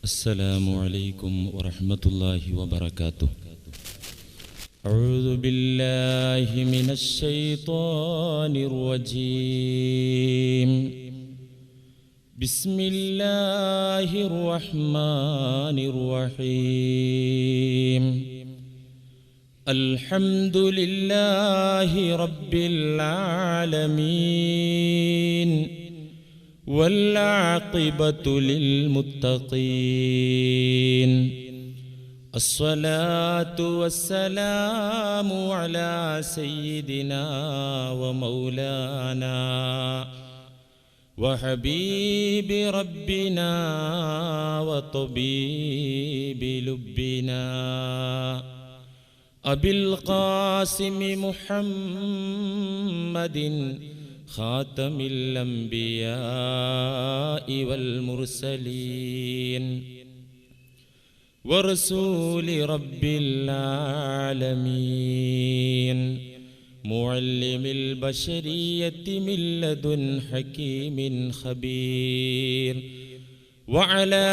السلام عليكم ورحمة الله وبركاته. أعوذ بالله من الشيطان الرجيم. بسم الله الرحمن الرحيم. الحمد لله رب العالمين والعاقبة للمتقين. الصلاة والسلام على سيدنا ومولانا وحبيب ربنا وطبيب لبنا أبي القاسم محمد خاتم الأنبياء والمرسلين ورسول رب العالمين معلم البشرية من لدن حكيم خبير وعلى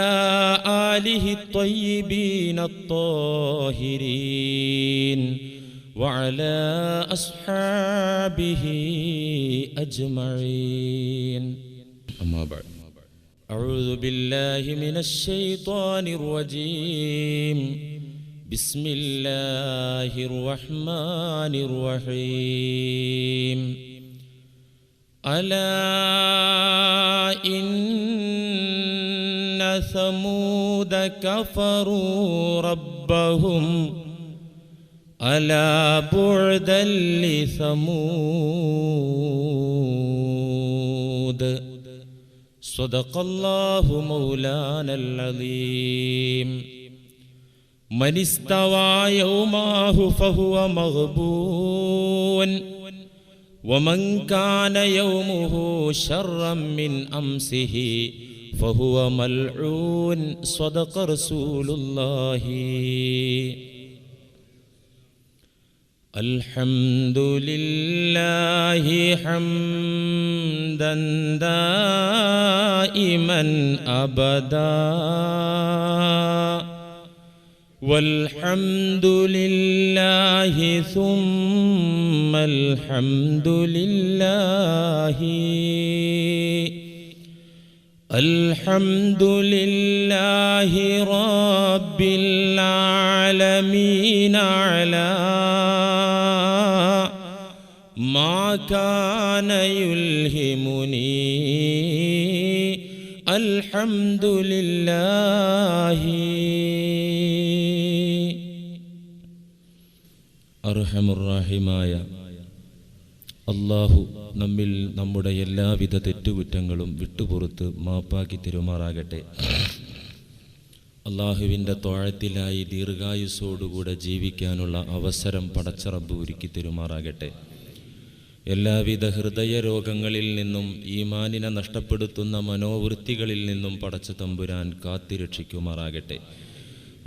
آله الطيبين الطاهرين وعلى أصحابه أجمعين. أما بعد، أعوذ بالله من الشيطان الرجيم. بسم الله الرحمن الرحيم. ألا إن ثمود كفروا ربهم ألا بعدا لثمود. صدق الله مولانا العظيم. من استوى يومه فهو مغبون ومن كان يومه شرا من أمسه فهو ملعون. صدق رسول الله. الحمد لله حمدا دائما أبدا والحمد لله ثم الحمد لله. الحمد لله رب العالمين على ما كان يلهمني. الحمد لله. അർഹമുർറാഹിമായ അല്ലാഹു നമ്മിൽ നമ്മുടെ എല്ലാവിധ തെറ്റുകുറ്റങ്ങളും വിട്ടുപുറത്ത് മാപ്പാക്കി തരുമാറാകട്ടെ. അള്ളാഹുവിൻ്റെ ത്വഅത്തിലായി ദീർഘായുസ്സോടുകൂടെ ജീവിക്കാനുള്ള അവസരം പടച്ച റബ്ബ് ഒരുക്കി തരുമാറാകട്ടെ. എല്ലാവിധ ഹൃദയ രോഗങ്ങളിൽ നിന്നും ഈമാനിനെ നഷ്ടപ്പെടുത്തുന്ന മനോവൃത്തികളിൽ നിന്നും പടച്ച തമ്പുരാൻ കാത്തിരക്ഷിക്കുമാറാകട്ടെ.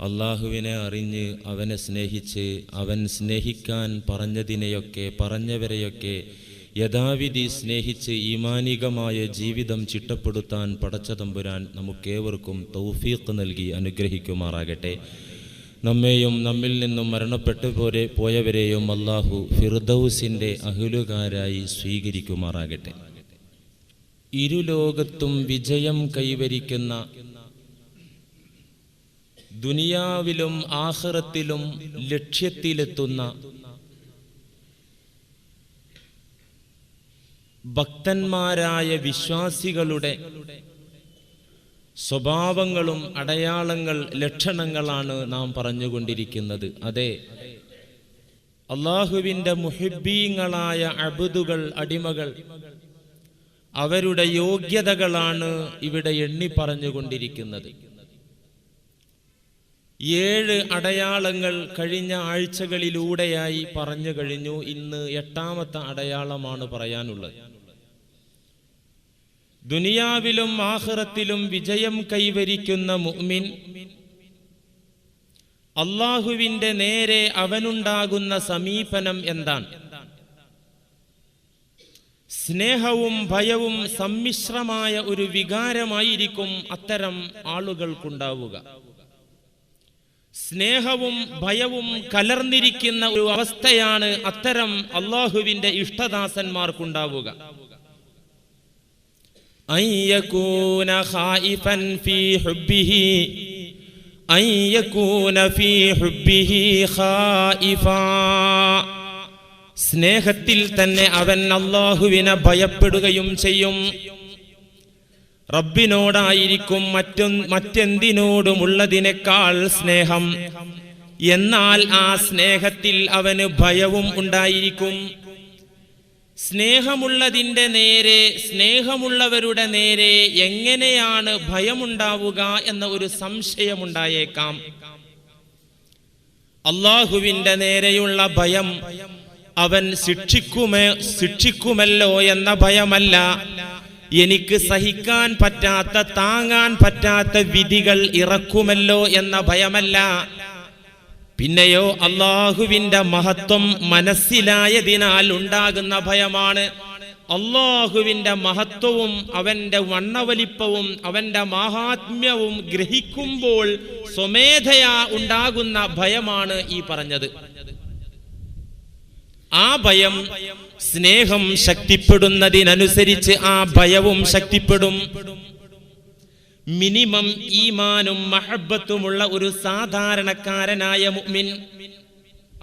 അള്ളാഹുവിനെ അറിഞ്ഞ് അവനെ സ്നേഹിച്ച് അവൻ സ്നേഹിക്കാൻ പറഞ്ഞതിനെയൊക്കെ പറഞ്ഞവരെയൊക്കെ യഥാവിധി സ്നേഹിച്ച് ഈമാനികമായ ജീവിതം ചിട്ടപ്പെടുത്താൻ പടച്ച തമ്പുരാൻ നമുക്കേവർക്കും തൗഫീഖ് നൽകി അനുഗ്രഹിക്കുമാറാകട്ടെ. നമ്മെയും നമ്മിൽ നിന്നും മരണപ്പെട്ടു പോയവരെയും അള്ളാഹു ഫിർദൗസിൻ്റെ അഹ്ലുകാരായി സ്വീകരിക്കുമാറാകട്ടെ. ഇരുലോകത്തും വിജയം കൈവരിക്കുന്ന, ദുനിയാവിലും ആഖിറത്തിലും ലക്ഷ്യത്തിലെത്തുന്ന ഭക്തന്മാരായ വിശ്വാസികളുടെ സ്വഭാവങ്ങളും അടയാളങ്ങൾ, ലക്ഷണങ്ങളാണ് നാം പറഞ്ഞുകൊണ്ടിരിക്കുന്നത്. അതെ, അള്ളാഹുവിൻ്റെ മുഹിബ്ബീങ്ങളായ അബ്ദുകൾ, അടിമകൾ, അവരുടെ യോഗ്യതകളാണ് ഇവിടെ എണ്ണി പറഞ്ഞുകൊണ്ടിരിക്കുന്നത്. 7 അടയാളങ്ങൾ കഴിഞ്ഞ ആഴ്ചകളിലൂടെയായി പറഞ്ഞു കഴിഞ്ഞു. ഇന്ന് 8ാമത്തെ അടയാളമാണ് പറയാനുള്ളത്. ദുനിയാവിലും ആഖിറത്തിലും വിജയം കൈവരിക്കുന്ന മുഅ്മിൻ അല്ലാഹുവിൻ്റെ നേരെ അവനുണ്ടാകുന്ന സമീപനം എന്താണ്? സ്നേഹവും ഭയവും സമ്മിശ്രമായ ഒരു വികാരമായിരിക്കും അത്തരം ആളുകൾക്കുണ്ടാവുക. സ്നേഹവും ഭയവും കലർന്നിരിക്കുന്ന ഒരു അവസ്ഥയാണ് അത്തരം അല്ലാഹുവിന്റെ ഇഷ്ടദാസന്മാർക്കുണ്ടാവുക. അയ്യകൂന ഖായിഫൻ ഫീ ഹുബ്ബിഹി അയ്യകൂന ഫീ ഹുബ്ബിഹി ഖായിഫാ. സ്നേഹത്തിൽ തന്നെ അവൻ അല്ലാഹുവിനെ ഭയപ്പെടുകയും ചെയ്യും. റബ്ബിനോടായിരിക്കും മറ്റെന്തിനോടുമുള്ളതിനേക്കാൾ സ്നേഹം. എന്നാൽ ആ സ്നേഹത്തിൽ അവന് ഭയവും ഉണ്ടായിരിക്കും. സ്നേഹമുള്ളതിൻ്റെ നേരെ, സ്നേഹമുള്ളവരുടെ നേരെ എങ്ങനെയാണ് ഭയമുണ്ടാവുക എന്ന ഒരു സംശയമുണ്ടായേക്കാം. അല്ലാഹുവിൻ്റെ നേരെയുള്ള ഭയം അവൻ ശിക്ഷിക്കുമല്ലോ എന്ന ഭയമല്ല, എനിക്ക് സഹിക്കാൻ പറ്റാത്ത, താങ്ങാൻ പറ്റാത്ത വിധികൾ ഇറക്കുമല്ലോ എന്ന ഭയമല്ല. പിന്നെയോ അല്ലാഹുവിന്റെ മഹത്വം മനസ്സിലായതിനാൽ ഉണ്ടാകുന്ന ഭയമാണ്. അല്ലാഹുവിന്റെ മഹത്വവും അവന്റെ വണ്ണവലിപ്പവും അവന്റെ മഹാത്മ്യവും ഗ്രഹിക്കുമ്പോൾ സ്വമേധയാ ഉണ്ടാകുന്ന ഭയമാണ് ഈ പറഞ്ഞത്. ആ ഭയം സ്നേഹം ശക്തിപ്പെടുന്നതിനനുസരിച്ച് ആ ഭയവും ശക്തിപ്പെടും. മിനിമം ഈമാനും മഹബ്ബത്തുമുള്ള ഒരു സാധാരണക്കാരനായ മുഅ്മിൻ,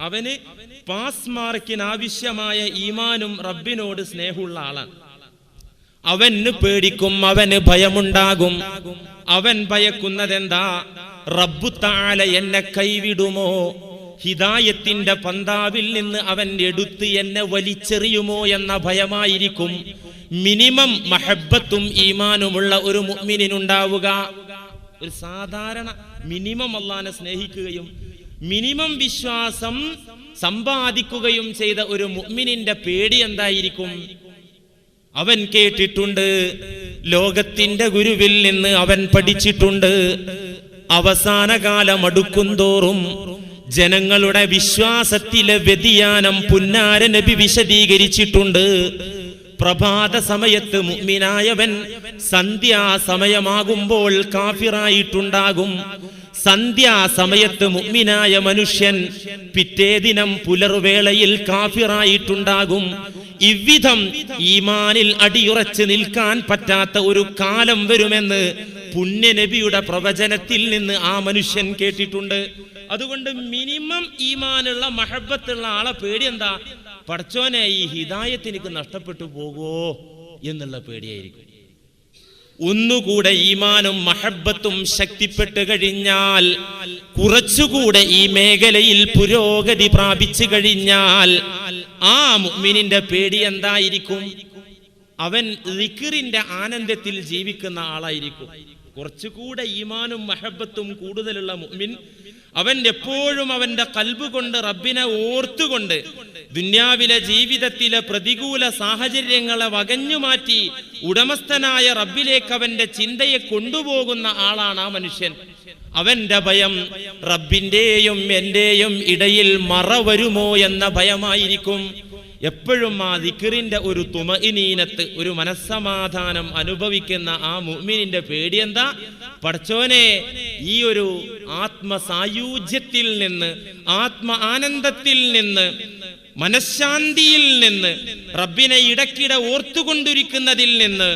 അവന് പാസ് മാർക്കിന് ആവശ്യമായ ഈമാനും റബ്ബിനോട് സ്നേഹമുള്ള ആളാണ്. അവന് പേടിക്കും, അവന് ഭയമുണ്ടാകും. അവൻ ഭയക്കുന്നതെന്താ? റബ്ബു തആല എന്നെ കൈവിടുമോ? ഹിദായത്തിന്റെ പന്താവിൽ നിന്ന് അവൻ എടുത്ത് എന്നെ വലിച്ചെറിയുമോ എന്ന ഭയമായിരിക്കും മിനിമം മഹബ്ബത്തും ഈമാനുമുള്ള ഒരു മുഅ്മിനിനുണ്ടാവുക. ഒരു സാധാരണ മിനിമം അല്ലാഹുവിനെ സ്നേഹിക്കുകയും മിനിമം വിശ്വാസം സമ്പാദിക്കുകയും ചെയ്ത ഒരു മുഅ്മിനിന്റെ പേടി എന്തായിരിക്കും? അവൻ കേട്ടിട്ടുണ്ട്, ലോകത്തിന്റെ ഗുരുവിൽ നിന്ന് അവൻ പഠിച്ചിട്ടുണ്ട്, അവസാന കാലം അടുക്കുന്തോറും ജനങ്ങളുടെ വിശ്വാസത്തിലെ വ്യതിയാനം പുന്നാര നബി വിശദീകരിച്ചിട്ടുണ്ട്. പ്രഭാത സമയത്ത് മുഅ്മിനായവൻ സന്ധ്യാസമയമാകുമ്പോൾ കാഫിറായിട്ടുണ്ടാകും. സന്ധ്യാസമയത്ത് മുഅ്മിനായ മനുഷ്യൻ പിറ്റേ ദിനം പുലർവേളയിൽ കാഫിറായിട്ടുണ്ടാകും. ഇவ்விധം ഈമാനിൽ അടിയുറച്ച് നിൽക്കാൻ പറ്റാത്ത ഒരു കാലം വരുമെന്ന് പുണ്യനബിയുടെ പ്രവചനത്തിൽ നിന്ന് ആ മനുഷ്യൻ കേട്ടിട്ടുണ്ട്. അതുകൊണ്ട് മിനിമം ഈമാനുള്ള മഹബ്ബത്തുള്ള ആളെ പേടി എന്താ? പടച്ചോനെ, ഈ ഹിദായത്ത് എനിക്ക് നഷ്ടപ്പെട്ടു പോകുമോ എന്നുള്ള പേടിയായിരിക്കും. ഒന്നുകൂടെ ഈമാനും മഹബ്ബത്തും ശക്തിപ്പെട്ട് കഴിഞ്ഞാൽ, കുറച്ചുകൂടെ ഈ മേഖലയിൽ പുരോഗതി പ്രാപിച്ചു കഴിഞ്ഞാൽ ആ മുഅ്മിനിന്റെ പേടി എന്തായിരിക്കും? അവൻ ദിക്റിന്റെ ആനന്ദത്തിൽ ജീവിക്കുന്ന ആളായിരിക്കും. കുറച്ചുകൂടെ ഈമാനും മഹബ്ബത്തും കൂടുതലുള്ള മുഅ്മിൻ അവൻ എപ്പോഴും അവന്റെ ഖൽബ് കൊണ്ട് റബ്ബിനെ ഓർത്തുകൊണ്ട് ദുനിയാവിലെ ജീവിതത്തിലെ പ്രതികൂല സാഹചര്യങ്ങളെ വകഞ്ഞുമാറ്റി ഉടമസ്ഥനായ റബ്ബിലേക്ക് അവന്റെ ചിന്തയെ കൊണ്ടുപോകുന്ന ആളാണ് ആ മനുഷ്യൻ. അവന്റെ ഭയം റബ്ബിന്റെയും എന്റെയും ഇടയിൽ മറ വരുമോ എന്ന ഭയമായിരിക്കും. എപ്പോഴും ആ ദിക്റിന്റെ ഒരു തുമഇനീനത്ത്, ഒരു മനസ്സമാധാനം അനുഭവിക്കുന്ന ആ മുഅ്മിനിന്റെ പേടി എന്താ? പടച്ചോനെ, ഈ ഒരു ആത്മസായുജ്യത്തിൽ നിന്ന്, ആത്മ ആനന്ദത്തിൽ നിന്ന്, മനഃശാന്തിയിൽ നിന്ന്, റബ്ബിനെ ഇടയ്ക്കിടെ ഓർത്തുകൊണ്ടിരിക്കുന്നതിൽ നിന്ന്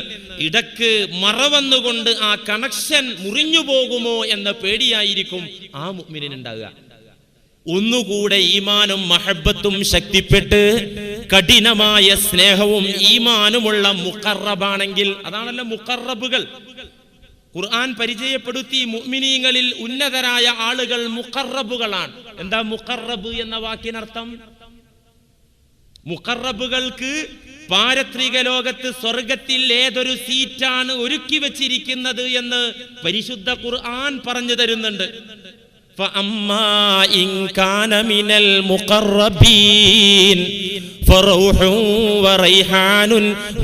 ഇടക്ക് മറവന്നുകൊണ്ട് ആ കണക്ഷൻ മുറിഞ്ഞു പോകുമോ എന്ന പേടിയായിരിക്കും ആ മുഅ്മിനിനുണ്ടാകുക. ഒന്നുകൂടെ ഈമാനും മഹബ്ബത്തും ശക്തിപ്പെട്ട് കഠിനമായ സ്നേഹവും ഈമാനുമുള്ള മുഖറബാണെങ്കിൽ, അതാണല്ലോ മുഖറബുകൾ. ഖുർആൻ പരിചയപ്പെടുത്തി മുഅ്മിനീങ്ങളിൽ ഉന്നതരായ ആളുകൾ മുഖറബുകളാണ്. എന്താ മുഖറബ് എന്ന വാക്കിനർത്ഥം? മുഖറബുകൾക്ക് പാരത്രിക ലോകത്ത് സ്വർഗത്തിൽ ഏതൊരു സീറ്റാണ് ഒരുക്കി വെച്ചിരിക്കുന്നത് എന്ന് പരിശുദ്ധ ഖുർആൻ പറഞ്ഞു തരുന്നുണ്ട്. فأما إن كان من المقربين فروح وريحان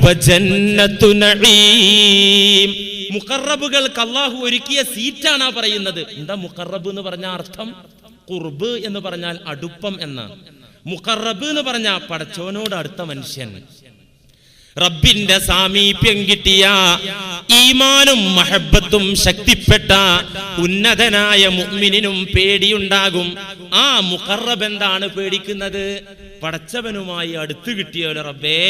وجنة نعيم. മുഖറബുകൾക്ക് അല്ലാഹു ഒരുക്കിയ സീറ്റാണ് പറയുന്നത്. എന്താ മുഖറബ് എന്ന് പറഞ്ഞ അർത്ഥം? ഖുർബ് എന്ന് പറഞ്ഞാൽ അടുപ്പം എന്നാണ്. മുഖറബ് എന്ന് പറഞ്ഞാൽ പടച്ചോനോട് അടുത്ത മനുഷ്യൻ. റബ്ബിന്റെ സാമീപ്യം കിട്ടിയ, ഈമാനും മഹബത്തും ശക്തിപ്പെട്ട ഉന്നതനായ മുഅ്മിനിനും പേടിയുണ്ടാകും. ആ മുഖറബ് എന്താണ് പേടിക്കുന്നത്? പടച്ചവനുമായി അടുത്ത് കിട്ടിയോലെ റബ്ബേ,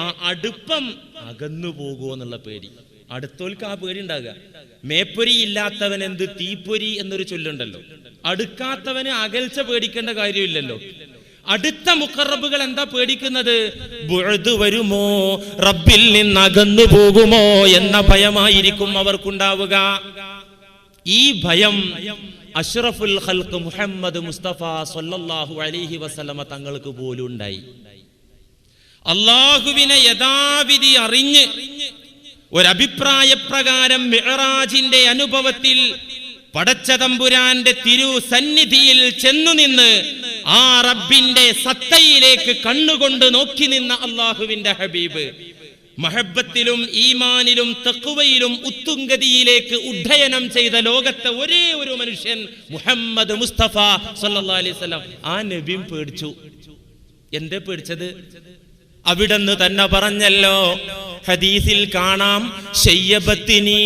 ആ അടുപ്പം അകന്നു പോകുമോ എന്നുള്ള പേടി. അടുത്തോൽക്ക് ആ പേടി ഉണ്ടാകുക. മേപ്പൊരി ഇല്ലാത്തവൻ എന്ത് തീപ്പൊരി എന്നൊരു ചൊല്ലുണ്ടല്ലോ. അടുക്കാത്തവന് അകൽച്ച പേടിക്കേണ്ട കാര്യമില്ലല്ലോ. അടുത്ത മുഖറബുകൾ എന്താ പേടിക്കുന്നത്? ബുഅദ് വരുമോ, റബ്ബിൽ നിന്ന് അകന്നു പോകുമോ എന്ന ഭയമായിരിക്കും അവർക്കുണ്ടാവുക. ഈ ഭയം അഷ്റഫുൽ ഖൽഖ് മുഹമ്മദ് മുസ്തഫ സ്വല്ലല്ലാഹു അലൈഹി വസല്ലമ തങ്ങൾക്ക് പോലും ഉണ്ടായി. അല്ലാഹുവിനെ യഥാവിധി അറിഞ്ഞ് ഒരഭിപ്രായ പ്രകാരം മിഅ്റാജിന്റെ അനുഭവത്തിൽ പടച്ചതമ്പുരാന്റെ തിരു സന്നിധിയിൽ ചെന്നു നിന്ന് ആ റബ്ബിന്റെ സത്തയിലേക്ക് കണ്ണുകൊണ്ട് നോക്കി നിന്ന അല്ലാഹുവിന്റെ ഹബീബ് മഹബത്തിലും ഈമാനിലും തഖ്വയിലും ഉത്തുംഗതിയിലേക്ക് ഉഡ്ഡയനം ചെയ്ത ലോകത്തെ ഒരേ ഒരു മനുഷ്യൻ മുഹമ്മദ് മുസ്തഫ സല്ലല്ലാഹു അലൈഹി വസല്ലം. ആ നബിയും പേടിച്ചു. എന്തേ പേടിച്ചത്? അവിടുന്ന് തന്നെ പറഞ്ഞല്ലോ, ഹദീസിൽ കാണാം, ശയ്യബത്തിനി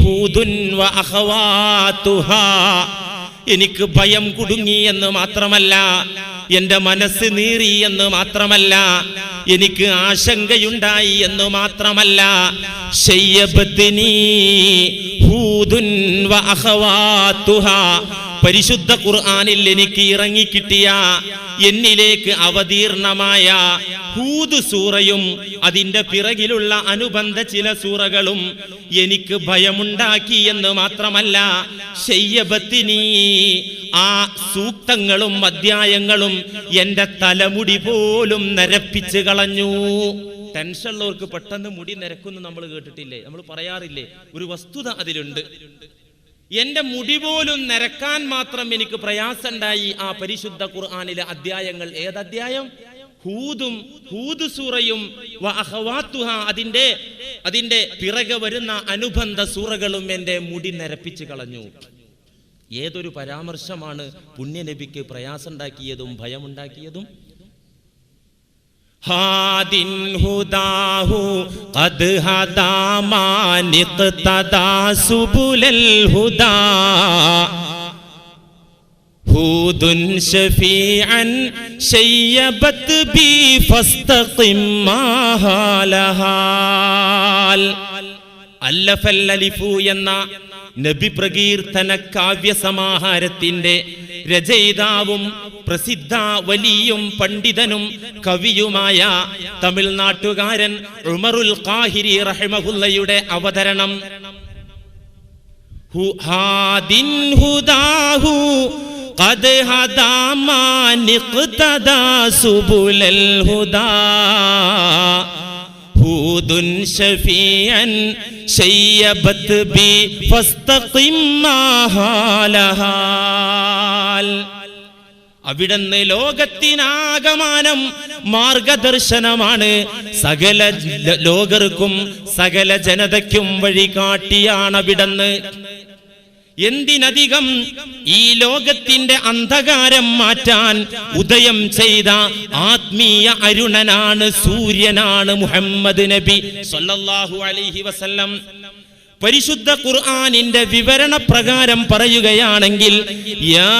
ഹൂദുൻ വ അഖവാതുഹാ. എനിക്ക് ഭയം കുടുങ്ങി എന്ന് മാത്രമല്ല, എന്റെ മനസ്സ് നീറി എന്ന് മാത്രമല്ല, എനിക്ക് ആശങ്കയുണ്ടായി എന്ന് മാത്രമല്ല, ശയ്യബത്തിനി ഹൂദുൻ വ അഖവാതുഹാ. പരിശുദ്ധ ഖുർആനിൽ എനിക്ക് ഇറങ്ങിക്കിട്ടിയ, എന്നിലേക്ക് അവതീർണമായ ഹൂദ് സൂറയും അതിന്റെ പിറകിലുള്ള അനുബന്ധ ചില സൂറകളും എനിക്ക് ഭയമുണ്ടാക്കി എന്ന് മാത്രമല്ല, ശയ്യബത്തിനി, ആ സൂക്തങ്ങളും അധ്യായങ്ങളും എന്റെ തലമുടി പോലും നരപ്പിച്ച് കളഞ്ഞു. ടെൻഷനുള്ളവർക്ക് പെട്ടെന്ന് മുടി നരക്കുന്നു നമ്മൾ കേട്ടിട്ടില്ലേ? നമ്മൾ പറയാറില്ലേ? ഒരു വസ്തുത അതിലുണ്ട്. എന്റെ മുടി പോലും നരക്കാൻ മാത്രം എനിക്ക് പ്രയാസമുണ്ടായി ആ പരിശുദ്ധ ഖുർആനിലെ അധ്യായങ്ങൾ. ഏതധ്യായം? ഹൂദ് സൂറയും വ അഖവാതുഹാ, അതിന്റെ പിറകെ വരുന്ന അനുബന്ധ സൂറകളും എന്റെ മുടി നരപ്പിച്ച് കളഞ്ഞു. ഏതൊരു പരാമർശമാണ് പുണ്യനബിക്ക് പ്രയാസമുണ്ടാക്കിയതും ഭയമുണ്ടാക്കിയതും? ഹാദിൻ ഹുദാഹു ഖദ് ഹദാ മാനിഖ്തദാ സുബുലൽ ഹുദാ ഹൂദുൻ ശഫീഅൻ ശയ്യബത് ബി ഫസ്തഖിം മാഹാലഹാൽ. അല്ലഫൽ അലിഫു എന്ന നബി പ്രകീർത്തന കാവ്യ സമാഹാരത്തിന്റെ രചയിതാവും പ്രസിദ്ധ വലിയും പണ്ഡിതനും കവിയുമായ തമിഴ്നാട്ടുകാരൻ ഉമറുൽ ഖാഹിരി റഹിമഹുല്ലയുടെ അവതരണം. ഹാദിൻ ഹുദാഹു ഖദ് ഹദാ മാനിഖ്തദാ സുബുലൽ ഹുദാ ഹൂദുൻ ശഫീഅൻ ശയ്യബത് ബി ഫസ്തഖിം മാഹാലഹാൽ. അവിടുന്ന് ലോകത്തിനാകമാനം മാർഗദർശനമാണ്. സകല ലോകർക്കും സകല ജനതയ്ക്കും വഴികാട്ടിയാണ് അവിടുന്ന്. എന്തിനധികം ഈ ലോകത്തിന്റെ അന്ധകാരം മാറ്റാൻ ഉദയം ചെയ്ത ആത്മീയ അരുണനാണ്, സൂര്യനാണ് മുഹമ്മദ് നബി സല്ലല്ലാഹു അലൈഹി വസല്ലം. പരിശുദ്ധ ഖുർആനിന്റെ വിവരണ പ്രകാരം പറയുകയാണെങ്കിൽ, യാ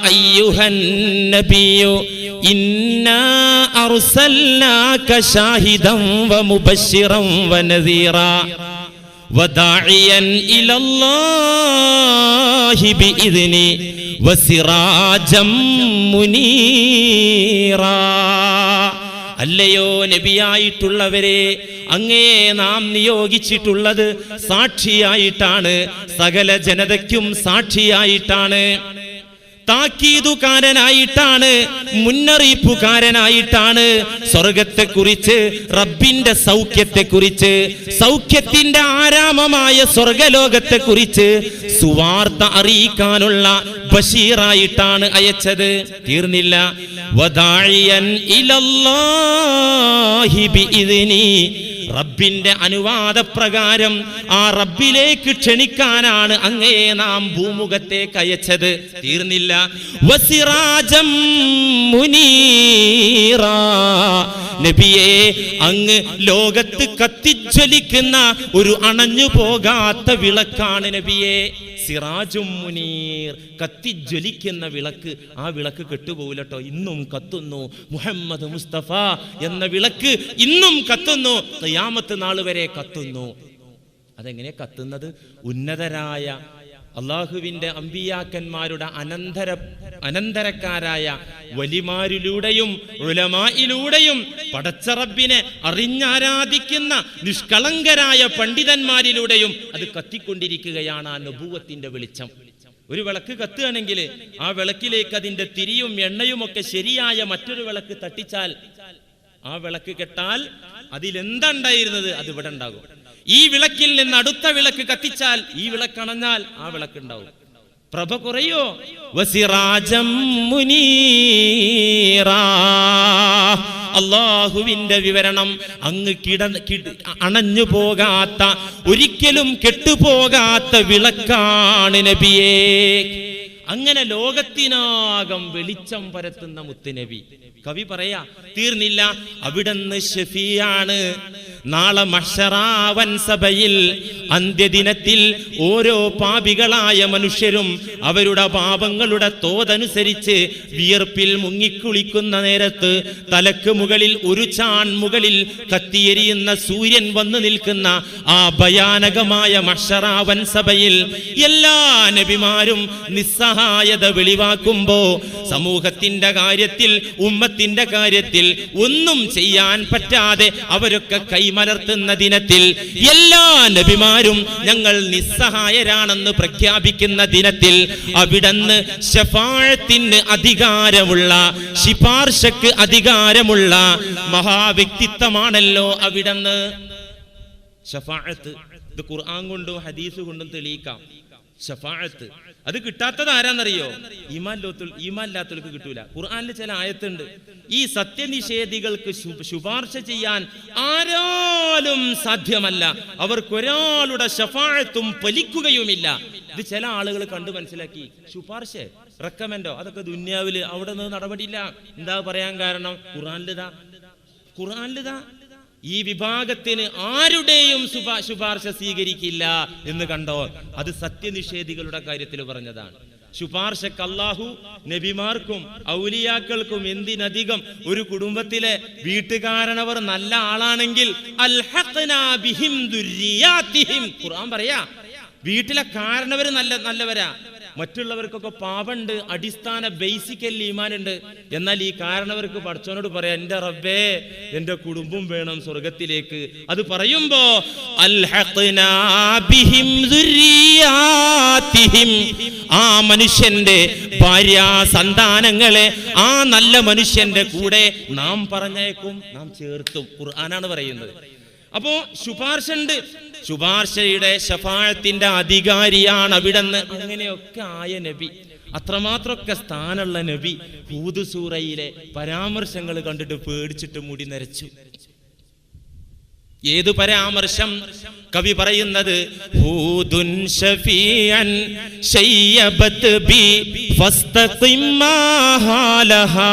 അയ്യുഹൻ നബിയു ഇന്നാ അർസൽനാക ഷാഹിദൻ വ മുബശ്ശിറൻ വ നദീറാ വദാഇയൻ ഇലല്ലാഹി ബിഇദ്നി വസിറാജം മുനീറാ. അല്ലയോ നബിയായിട്ടുള്ളവരെ, അങ്ങേ നാം നിയോഗിച്ചിട്ടുള്ളത് സാക്ഷിയായിട്ടാണ്, സകല ജനതയ്ക്കും സാക്ഷിയായിട്ടാണ്, താക്കീതുകാരനായിട്ടാണ്, മുന്നറിയിപ്പുകാരനായിട്ടാണ്. സ്വർഗത്തെക്കുറിച്ച്, റബ്ബിന്റെ സൗഖ്യത്തെക്കുറിച്ച്, സൗഖ്യത്തിന്റെ ആരാമമായ സ്വർഗലോകത്തെക്കുറിച്ച് സുവാർത്ത അറിയിക്കാനുള്ള ബഷീറായിട്ടാണ് അയച്ചത്. തീർന്നില്ല, വദാഇയൻ ഇലല്ലാഹി ബിഇദ്നി, റബ്ബിന്റെ അനുവാദപ്രകാരം ആ റബ്ബിലേക്ക് ക്ഷണിക്കാനാണ് അങ്ങയെ നാം ഭൂമുഖത്തേക്ക് അയച്ചത്. തീർന്നില്ല, വസിറാജം മുനീറാ, നബിയെ അങ്ങ് ലോകത്ത് കത്തിജ്വലിക്കുന്ന ഒരു അണഞ്ഞു പോകാത്ത വിളക്കാണ് നബിയെ. സിറാജും മുനീർ, കത്തിജ്വലിക്കുന്ന വിളക്ക്. ആ വിളക്ക് കെട്ടുപോകില്ലട്ടോ, ഇന്നും കത്തുന്നു. മുഹമ്മദ് മുസ്തഫ എന്ന വിളക്ക് ഇന്നും കത്തുന്നു, ഖിയാമത്ത് നാൾ വരെ കത്തുന്നു. അതെങ്ങനെ കത്തുന്നത്? ഉന്നതരായ അള്ളാഹുവിന്റെ അമ്പിയാക്കന്മാരുടെ അനന്തരക്കാരായ വലിമാരിലൂടെയും ഉലമായിലൂടെയും പടച്ച റബ്ബിനെ അറിഞ്ഞാരാധിക്കുന്ന നിഷ്കളങ്കരായ പണ്ഡിതന്മാരിലൂടെയും അത് കത്തിക്കൊണ്ടിരിക്കുകയാണ് ആ നബുവത്തിന്റെ വെളിച്ചം. ഒരു വിളക്ക് കത്തുകയാണെങ്കിൽ ആ വിളക്കിലേക്ക് അതിന്റെ തിരിയും എണ്ണയും ഒക്കെ ശരിയായ മറ്റൊരു വിളക്ക് തട്ടിച്ചാൽ, ആ വിളക്ക് കെട്ടാൽ അതിലെന്തുണ്ടായിരുന്നത് അത് ഇവിടെ ഉണ്ടാകും. ഈ വിളക്കിൽ നിന്ന് അടുത്ത വിളക്ക് കത്തിച്ചാൽ, ഈ വിളക്കണഞ്ഞാൽ ആ വിളക്കുണ്ടാവും. പ്രഭ കുറയോ? വസിറാജം മുനീറാ, അള്ളാഹുവിന്റെ വിവരണം. അങ്ങ് അണഞ്ഞു പോകാത്ത, ഒരിക്കലും കെട്ടുപോകാത്ത വിളക്കാണ് നബിയേ. അങ്ങനെ ലോകത്തിനാകം വെളിച്ചം പരത്തുന്ന മുത്തുനബി. കവി പറയാ, തീർന്നില്ല, അവിടുന്ന് ഷഫീആണ്. നാളെ മഹ്ശറാവൻ സഭയിൽ അന്ത്യദിനത്തിൽ ഓരോ പാപികളായ മനുഷ്യരും അവരുടെ പാപങ്ങളുടെ തോതനുസരിച്ച് വിയർപ്പിൽ മുങ്ങിക്കുളിക്കുന്ന നേരത്ത് തലക്ക് മുകളിൽ ഒരു ചാൺ മുകളിൽ കത്തിയെരിയുന്ന സൂര്യൻ വന്നു നിൽക്കുന്ന ആ ഭയാനകമായ മഹ്ശറാവൻ സഭയിൽ എല്ലാ നബിമാരും നിസ്സഹായത വെളിവാക്കുമ്പോ സമൂഹത്തിന്റെ കാര്യത്തിൽ, ഉമ്മത്തിന്റെ കാര്യത്തിൽ ഒന്നും ചെയ്യാൻ പറ്റാതെ അവരൊക്കെ കൈമലർത്തുന്ന ദിനത്തിൽ, എല്ലാ നബിമാരും ഞങ്ങൾ നിസ്സഹായരാണെന്ന് പ്രഖ്യാപിക്കുന്ന ദിനത്തിൽ, അവിടുന്ന് ശഫാഅത്തിന് അധികാരമുള്ള, ശിപാർശക്ക് അധികാരമുള്ള മഹാവ്യക്തിത്വമാണല്ലോ അവിടുന്ന്. ശഫാഅത്ത് ഇത് ഖുർആൻ കൊണ്ടും ഹദീസ് കൊണ്ടും തെളിയിക്കാം. ശഫാഅത്ത് അത് കിട്ടാത്തത് ആരാന്നറിയോ? ഈമാനില്ലാത്തവർക്ക് കിട്ടൂല. ഖുർആനിൽ ചില ആയത്തുണ്ട്, ഈ സത്യനിഷേധികൾക്ക് ശുപാർശ ചെയ്യാൻ ആരാലും സാധ്യമല്ല, അവർക്കൊരാളുടെ ശഫാഅത്തും ഫലിക്കുകയുമില്ല. ഇത് ചില ആളുകൾ കണ്ടു മനസ്സിലാക്കി. ശുപാർശ, റെക്കമെൻഡോ, അതൊക്കെ ദുന്യാവില് അവിടെ നിന്ന് നടപടിയില്ല. എന്താ പറയാൻ കാരണം? ഖുർആനിലിതാ ഈ വിഭാഗത്തിന് ആരുടെയും ശുപാർശ സ്വീകരിക്കില്ല എന്ന് കണ്ടോ? അത് സത്യനിഷേധികളുടെ കാര്യത്തിൽ പറഞ്ഞതാണ്. ശുപാർശക്ക് അല്ലാഹു നബിമാർക്കും ഔലിയാക്കൾക്കും എന്തിനധികം ഒരു കുടുംബത്തിലെ വീട്ടുകാരനവർ നല്ല ആളാണെങ്കിൽ അൽഹഖ്നാ ബിഹിം ദുർരിയാതിഹിം, ഖുർആൻ പറയാ വീട്ടിലെ കാരണവർ നല്ലവരാ. മറ്റുള്ളവർക്കൊക്കെ പാപമുണ്ട്, അടിസ്ഥാന ബേസിക്കൽ ഈമാനുണ്ട്. എന്നാൽ ഈ കാരണവർക്ക് പടച്ചവനോട് പറയാം, എന്റെ റബ്ബേ എന്റെ കുടുംബം വേണം സ്വർഗത്തിലേക്ക്. അത് പറയുമ്പോ അൽഹഖ്നാ ബിഹിം ദുർരിയാതിഹിം, ആ മനുഷ്യന്റെ ഭാര്യ സന്താനങ്ങളെ ആ നല്ല മനുഷ്യന്റെ കൂടെ നാം പറഞ്ഞേക്കും, നാം ചേർത്തും. ഖുർആനാണ് പറയുന്നത്. അപ്പോ ശുപാർശ ഉണ്ട്, ശുപാർശയുടെ ശഫാഅത്തിന്റെ അധികാരിയാണ് അവിടുന്ന്. അങ്ങനെയൊക്കെ ആയ നബി, അത്രമാത്രമൊക്കെ സ്ഥാനമുള്ള നബി ഹൂദ് സൂറയിലെ പരാമർശങ്ങൾ കണ്ടിട്ട് പേടിച്ചിട്ട് മുടി നരച്ചു. ഏതു പരാമർശം? കവി പറയുന്നത് ഹൂദുൻ ശഫീഅൻ ശയ്യബത് ബി ഫസ്തഖിം മാ ഹാലഹാൽ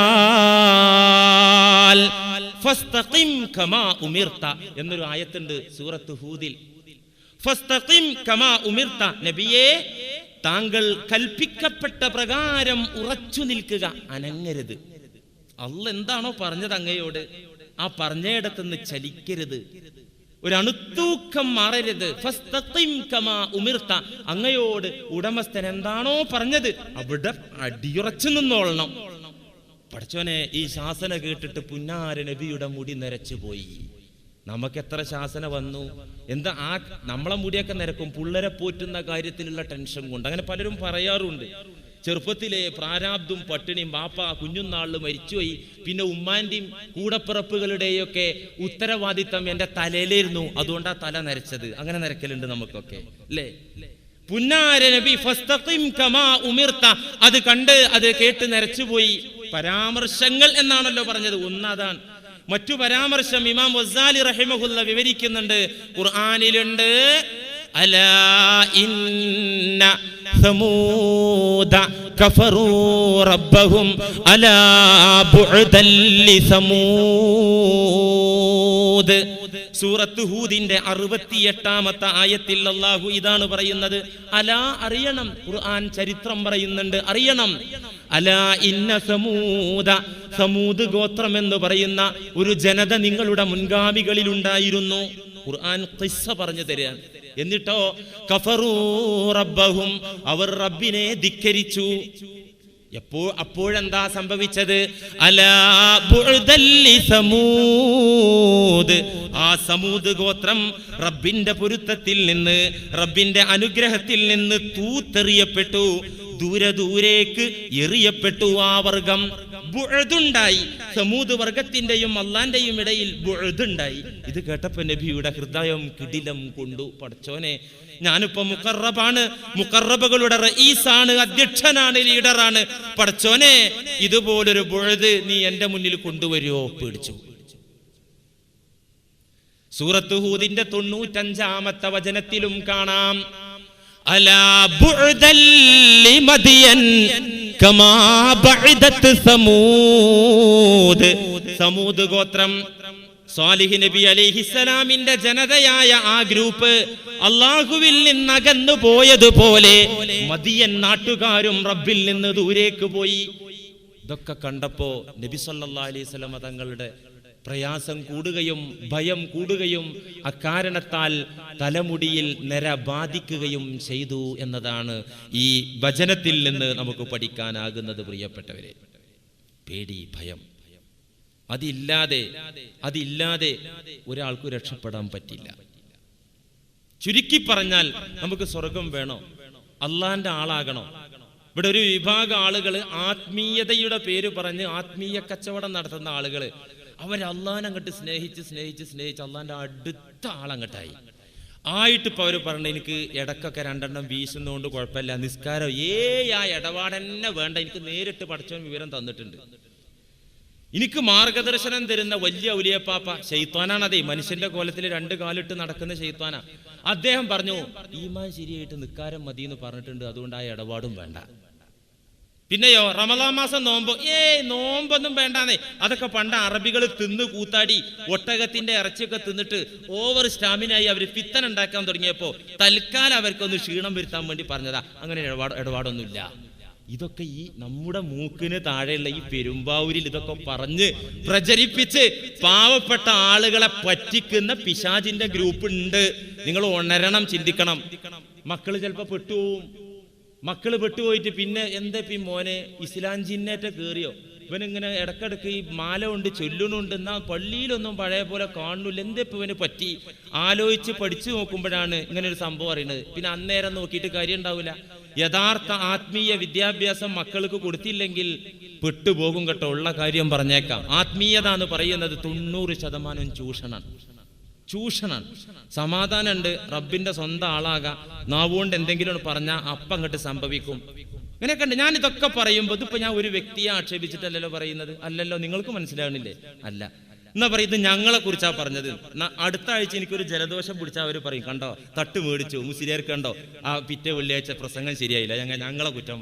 ഫസ്തഖിം കമാ ഉമിർത എന്നൊരു ആയത്തുണ്ട് സൂറത്ത് ഹൂദിൽ. ഫസ്തഖിം കമാ ഉമിർത, നബിയേ താങ്കൾ കൽപ്പിക്കപ്പെട്ട പ്രകാരം ഉറച്ചു നിൽക്കുക, അനങ്ങരുത്. അല്ലാഹ് എന്താണോ പറഞ്ഞത് അങ്ങയോട്, ആ പറഞ്ഞയിടത്തുനിന്ന് ചലിക്കരുത്, ഒരു അണുത്തൂക്കം മാറരുത്. ഫസ്തഖിം കമാ ഉമിർത, അങ്ങയോട് ഉടമസ്ഥൻ എന്താണോ പറഞ്ഞത് അവിടെ അടിയുറച്ചു നിന്നോളണം. പഠിച്ചോനെ, ഈ ശാസന കേട്ടിട്ട് പുന്നാര നബിയുടെ മുടി നരച്ചു പോയി. നമുക്ക് എത്ര ശാസന വന്നു, എന്താ ആ നമ്മളെ മുടിയൊക്കെ നിരക്കും പിള്ളേരെ പോറ്റുന്ന കാര്യത്തിലുള്ള ടെൻഷൻ കൊണ്ട്. അങ്ങനെ പലരും പറയാറുണ്ട്, ചെറുപ്പത്തിലെ പ്രാരാബ്ദും പട്ടിണിയും, ബാപ്പ കുഞ്ഞുനാളിൽ മരിച്ചുപോയി, പിന്നെ ഉമ്മാന്റെയും കൂടപ്പിറപ്പുകളുടെയൊക്കെ ഉത്തരവാദിത്തം എന്റെ തലയിലിരുന്നു, അതുകൊണ്ടാ തല നരച്ചത്. അങ്ങനെ നരക്കലുണ്ട് നമുക്കൊക്കെ, അല്ലേ? പുന്നാര നബി ഫസ്തഖിം കമാ ഉമിർത, അത് കണ്ട് അത് കേട്ട് നരച്ചുപോയി. പരാമർശങ്ങൾ എന്നാണല്ലോ പറഞ്ഞത്, ഒന്നതാണ്. മറ്റു പരാമർശം ഇമാം ഗസാലി റഹിമഹുല്ല വിവരിക്കുന്നുണ്ട്. ഖുർആനിലുണ്ട്, അലാ ഇന്ന സമൂദ കഫറൂ റബ്ബഹും അലാ ബുഅദൻ ലിസമൂദ്. സൂറത്ത് ഹൂദിന്റെ 68-ാമത്തെ ആയത്തിൽ അല്ലാഹു ഇതാണ് പറയുന്നത്. അലാ, അറിയണം, ഖുർആൻ ചരിത്രം പറയുന്നുണ്ട്, അറിയണം. അലാ ഇന്ന സമൂദ, സമൂദ് ഗോത്രം എന്ന് പറയുന്ന ഒരു ജനത നിങ്ങളുടെ മുൻഗാമികളിൽ ഉണ്ടായിരുന്നു. ഖുർആൻ ഖിസ്സ പറഞ്ഞു തരാൻ. എന്നിട്ടോ കഫറൂ റബ്ബഹും, അവർ റബ്ബിനെ ധിക്കരിച്ചു. അപ്പോഴെന്താ സംഭവിച്ചത്? അലാ ബുഅദൻ ലിസമൂദ്, ആ സമൂദ് ഗോത്രം റബ്ബിന്റെ പൊരുത്തത്തിൽ നിന്ന്, റബ്ബിന്റെ അനുഗ്രഹത്തിൽ നിന്ന് തൂത്തെറിയപ്പെട്ടു, ദൂരെ ദൂരേക്ക് എറിയപ്പെട്ടു. ആ വർഗം ബുഅദുണ്ടായി. സമൂദ് വർഗത്തിന്റെയും അള്ളാന്റെയും ഇടയിൽ ബുഅദുണ്ടായി. ഇത് കേട്ടപ്പോ നബിയുടെ ഹൃദയം കിടിലം കൊണ്ടു. പടച്ചോനെ, ഞാനിപ്പോ മുഖറബാണ്, മുഖറബകളുടെ റഈസാണ്, അധ്യക്ഷനാണ്, ലീഡറാണ്. പടച്ചോനെ, ഇതുപോലൊരു ബുഅദ് നീ എന്റെ മുന്നിൽ കൊണ്ടുവരുമോ? പേടിച്ചു. സൂറത്ത് ഹൂദിന്റെ 95-ാമത്തെ വചനത്തിലും കാണാം, അലാ ബുഅദൻ ലിമദിയൻ കമാ ബഅദത് സമൂദ്. സമൂദ് ഗോത്രം സ്വാലിഹ് നബി അലൈഹിസ്സലാമിന്റെ ജനതയായ ആ ഗ്രൂപ്പ് അല്ലാഹുവിൽ നിന്ന് അകന്നു പോയതുപോലെ മദിയൻ നാട്ടുകാരും റബ്ബിൽ നിന്ന് ദൂരേക്ക് പോയി. ഇതൊക്കെ കണ്ടപ്പോ നബി സല്ലല്ലാഹു അലൈഹി വസല്ലം തങ്ങളുടെ പ്രയാസം കൂടുകയും ഭയം കൂടുകയും അക്കാരണത്താൽ തലമുടിയിൽ നര ബാധിക്കുകയും ചെയ്തു എന്നതാണ് ഈ വചനത്തിൽ നിന്ന് നമുക്ക് പഠിക്കാനാകുന്നത്. പ്രിയപ്പെട്ടവരെ, പേടി, ഭയം, അതില്ലാതെ ഒരാൾക്ക് രക്ഷപ്പെടാൻ പറ്റില്ല. ചുരുക്കി പറഞ്ഞാൽ നമുക്ക് സ്വർഗം വേണോ? അള്ളാന്റെ ആളാകണോ? ഇവിടെ ഒരു വിഭാഗം ആളുകൾ ആത്മീയതയുടെ പേര് പറഞ്ഞ് ആത്മീയ കച്ചവടം നടത്തുന്ന ആളുകൾ, അവർ അള്ളാനെ അങ്ങോട്ട് സ്നേഹിച്ച് അള്ളാന്റെ അടുത്ത ആളങ്ങട്ടായി ആയിട്ട്. ഇപ്പൊ അവര് പറഞ്ഞ എനിക്ക് ഇടക്കൊക്കെ 2 എണ്ണം വീശുന്നതുകൊണ്ട് കുഴപ്പമില്ല, നിസ്കാരം ആ ഇടപാടന്നെ വേണ്ട, എനിക്ക് നേരിട്ട് പഠിച്ചവൻ വിവരം തന്നിട്ടുണ്ട്, എനിക്ക് മാർഗദർശനം തരുന്ന വലിയ ഔലിയപ്പാപ്പ ശൈത്താനാണതേ, മനുഷ്യന്റെ കോലത്തിൽ 2 കാലിട്ട് നടക്കുന്ന ശൈത്താനാ. അദ്ദേഹം പറഞ്ഞു ഈമാൻ ശരിയായിട്ട് നിസ്കാരം മതി എന്ന് പറഞ്ഞിട്ടുണ്ട്, അതുകൊണ്ട് ആ ഇടപാടും വേണ്ട. പിന്നെയോ റമളാൻ മാസം നോമ്പൊന്നും വേണ്ടാന്നേ. അതൊക്കെ പണ്ട് അറബികൾ തിന്ന് കൂത്താടി ഒട്ടകത്തിന്റെ ഇറച്ചിയൊക്കെ തിന്നിട്ട് ഓവർ സ്റ്റാമിനായി അവർ പിത്തൻ ഉണ്ടാക്കാൻ തുടങ്ങിയപ്പോ തൽക്കാലം അവർക്കൊന്ന് ക്ഷീണം വരുത്താൻ വേണ്ടി പറഞ്ഞതാ. അങ്ങനെ ഇടപാടൊന്നുമില്ല. ഇതൊക്കെ ഈ നമ്മുടെ മൂക്കിന് താഴെയുള്ള ഈ പെരുമ്പാവൂരിൽ ഇതൊക്കെ പറഞ്ഞ് പ്രചരിപ്പിച്ച് പാവപ്പെട്ട ആളുകളെ പറ്റിക്കുന്ന പിശാചിന്റെ ഗ്രൂപ്പ് ഉണ്ട്. നിങ്ങൾ ഉണരണം, ചിന്തിക്കണം. മക്കള് ചിലപ്പോ പെട്ടുപോകും. മക്കള് പെട്ടുപോയിട്ട് പിന്നെ എന്താ മോനെ ഇസ്ലാം ജിന്നേറ്റ കേറിയോ? ഇവനിങ്ങനെ ഇടക്കിടക്ക് ഈ മാല കൊണ്ട് ചൊല്ലുന്നുണ്ട്, എന്നാ പള്ളിയിലൊന്നും പഴയ പോലെ കാണുന്നില്ല, എന്താ ഇപ്പൊ ഇവന് പറ്റി? ആലോചിച്ച് പഠിച്ചു നോക്കുമ്പോഴാണ് ഇങ്ങനെ ഒരു സംഭവം അറിയുന്നത്. പിന്നെ അന്നേരം നോക്കിയിട്ട് കാര്യം ഉണ്ടാവില്ല. യഥാർത്ഥ ആത്മീയ വിദ്യാഭ്യാസം മക്കൾക്ക് കൊടുത്തില്ലെങ്കിൽ പെട്ടുപോകും കേട്ടോ. ഉള്ള കാര്യം പറഞ്ഞേക്കാം. ആത്മീയത എന്ന് പറയുന്നത് 90% ചൂഷണാണ്. സമാധാനം ഉണ്ട്, റബ്ബിന്റെ സ്വന്തം ആളാകാം, നാവുകൊണ്ട് എന്തെങ്കിലും പറഞ്ഞാൽ അപ്പം അങ്ങോട്ട് സംഭവിക്കും. ഇങ്ങനെയൊക്കെ ഉണ്ട്. ഞാൻ ഇതൊക്കെ പറയുമ്പോൾ ഇതിപ്പോ ഞാൻ ഒരു വ്യക്തിയെ ആക്ഷേപിച്ചിട്ടല്ലല്ലോ പറയുന്നത്. അല്ലല്ലോ, നിങ്ങൾക്ക് മനസ്സിലാവണില്ലേ? അല്ല. എന്നാ പറയുന്നത് ഞങ്ങളെ കുറിച്ചാ പറഞ്ഞത്. അടുത്ത ആഴ്ച എനിക്കൊരു ജലദോഷം പിടിച്ചാൽ അവർ പറയും, കണ്ടോ തട്ട് മേടിച്ചു മുസ്ലിയാർക്ക്, കണ്ടോ ആ പിറ്റേ വെള്ളിയാഴ്ച പ്രസംഗം ശരിയായില്ല, ഞങ്ങളെ കുറ്റം.